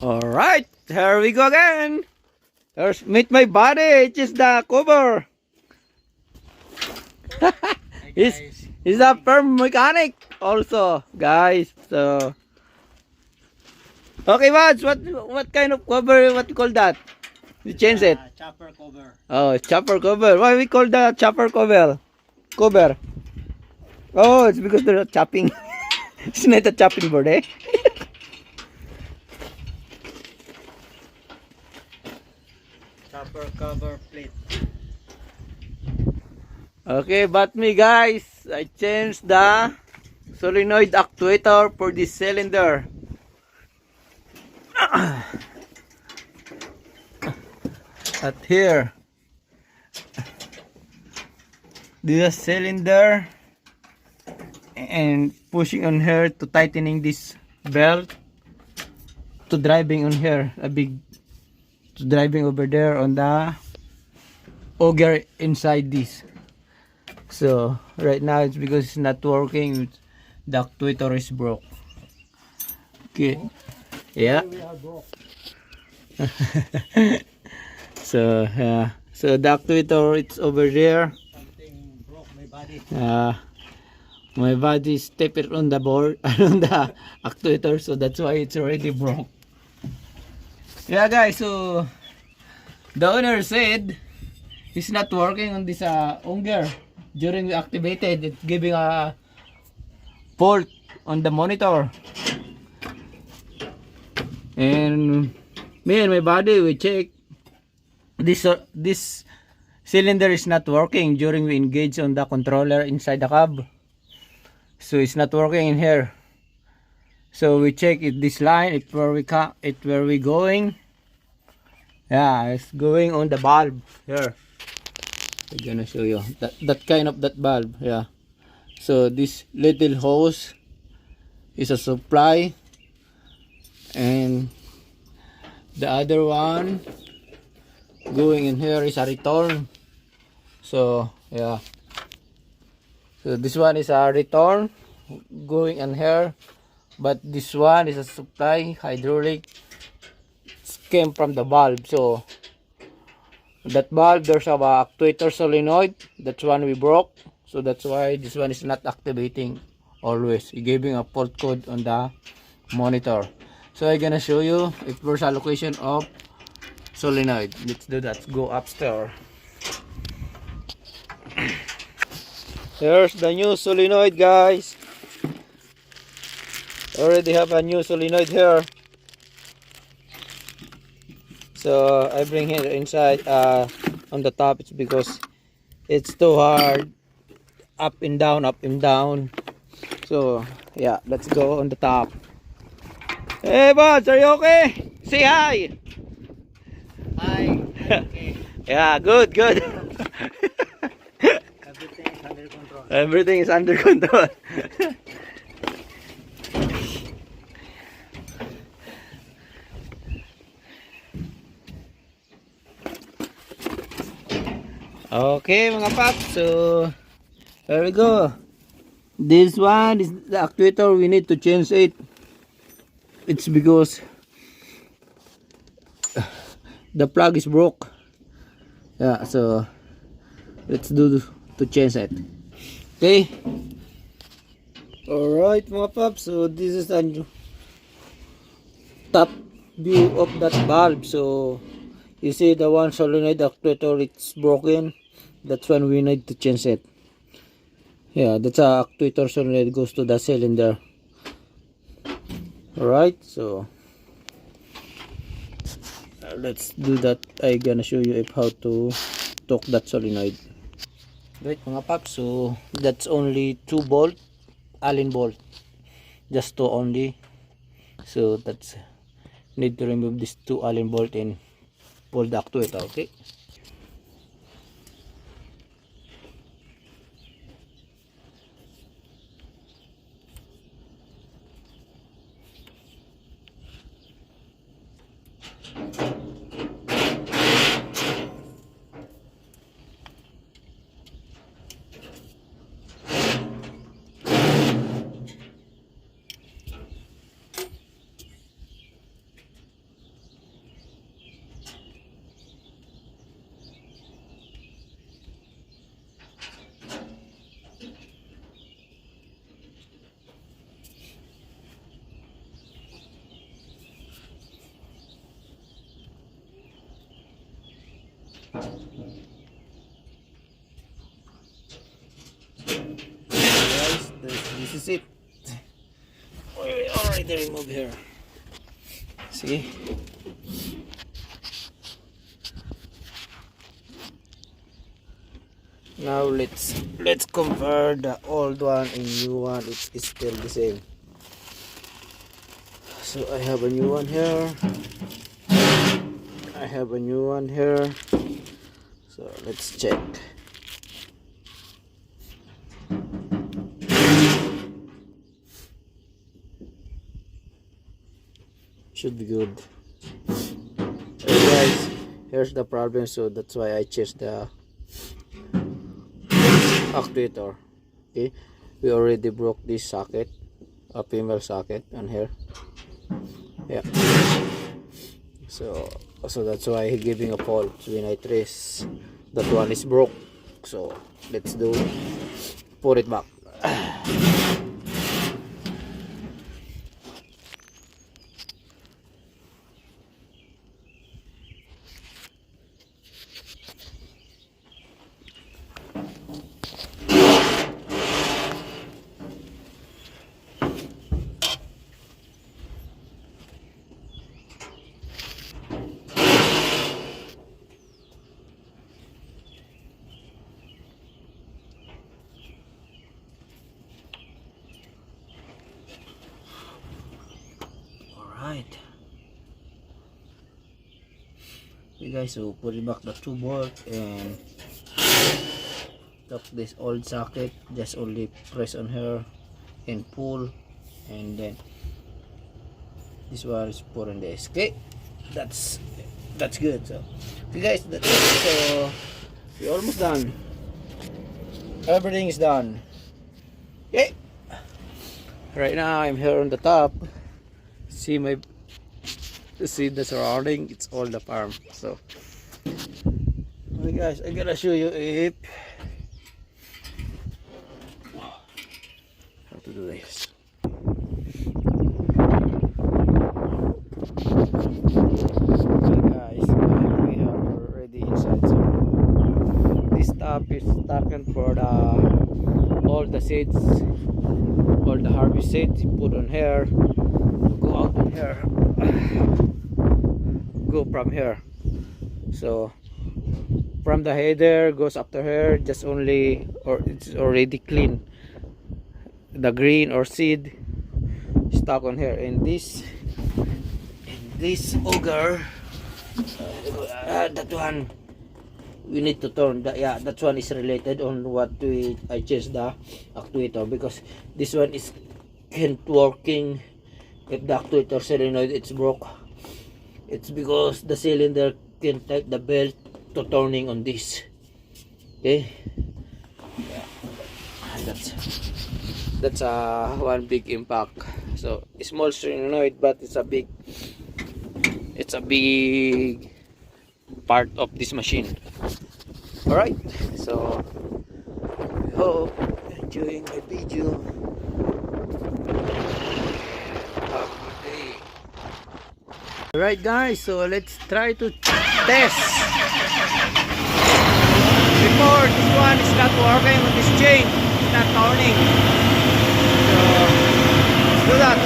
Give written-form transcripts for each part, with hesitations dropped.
Alright, here we go again. Here's meet my buddy, it is the cover. He's a firm mechanic also, guys. So okay, Mads, what kind of cover, what you call that? You change it. Chopper cover. Oh, chopper cover. Why we call the chopper cover? Cover. Oh, it's because they're chopping. It's not a chopping board, eh? Chopper cover plate. Okay, but me guys, I changed the solenoid actuator for this cylinder. At here, this cylinder and pushing on here to tightening this belt to driving on here a big to driving over there on the auger inside this. So right now it's because it's not working, the actuator is broke. Okay, yeah. So yeah, so the actuator it's over there. Something broke my body. My body step it on the board on the actuator, so that's why it's already broke. Yeah guys, so the owner said it's not working on this auger. During we activated, it's giving a fault on the monitor. And me and my body, we check this cylinder is not working during we engage on the controller inside the cab. So it's not working in here. So we check it this line, it where we going. Yeah, it's going on the bulb here. I'm gonna show you that kind of that bulb. Yeah, so this little hose is a supply, and the other one going in here is a return. So yeah, so this one is a return going in here, but this one is a supply hydraulic. It came from the bulb. So that bulb, there's a actuator solenoid, that's one we broke, so that's why this one is not activating always. It's giving a fault code on the monitor. So I'm gonna show you if there's a location of solenoid. Let's do that. Go upstairs. Here's the new solenoid, guys. Already have a new solenoid here. So I bring it inside on the top. It's because it's too hard, up and down, up and down. So yeah, let's go on the top. Hey buds, are you okay? Say hi. Hi. Okay. Yeah, good. Everything is under control. Everything is under control. Okay mga paps, so there we go. This one is the actuator, we need to change it. It's because the plug is broke. Yeah, so let's do to change it. Okay. Alright mga paps, so this is a new top view of that bulb. So you see the one solenoid actuator, it's broken. That's when we need to change it. Yeah, that's a actuator solenoid goes to the cylinder. Alright, so let's do that. I'm gonna show you how to torque that solenoid. Right mga paps, so that's only 2 bolt, Allen bolt, just 2 only. So that's need to remove this 2 Allen bolt and pull the actuator. Okay. Guys, this is it. We already removed here. See? Now let's compare the old one and new one. It's still the same. So I have a new one here. I have a new one here. So let's check. Should be good. Hey guys, here's the problem. So that's why I changed the actuator. Okay, we already broke this socket, a female socket on here. Yeah, so that's why he's giving a fault when I trace that one is broke. So let's put it back. Alright, okay guys, so put it back the two bolt and took this old socket, just only press on here and pull, and then this one is put on this. Okay, that's good. So okay guys, that's it. So we're almost done. Everything is done. Okay, right now I'm here on the top. See the surrounding, it's all the farm. So okay guys, I'm gonna show you if how to do this. Okay guys, we are already inside. So this top is taken for all the seeds, all the harvest seeds you put on here, go out on here, go from here. So from the header goes after here, just only, or it's already clean, the green or seed stuck on here. And this auger, that one we need to turn. Yeah, that one is related on what I changed the actuator, because this one is can't working if the actuator solenoid it's broke. It's because the cylinder can take the belt to turning on this. Okay, yeah, that's one big impact. So small solenoid, but it's a big part of this machine. All right, so I hope you're enjoying my video. Alright guys, so let's try to test. Before, this one is not working on this chain, it's not turning. So let's do that.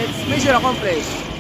it's mission accomplished.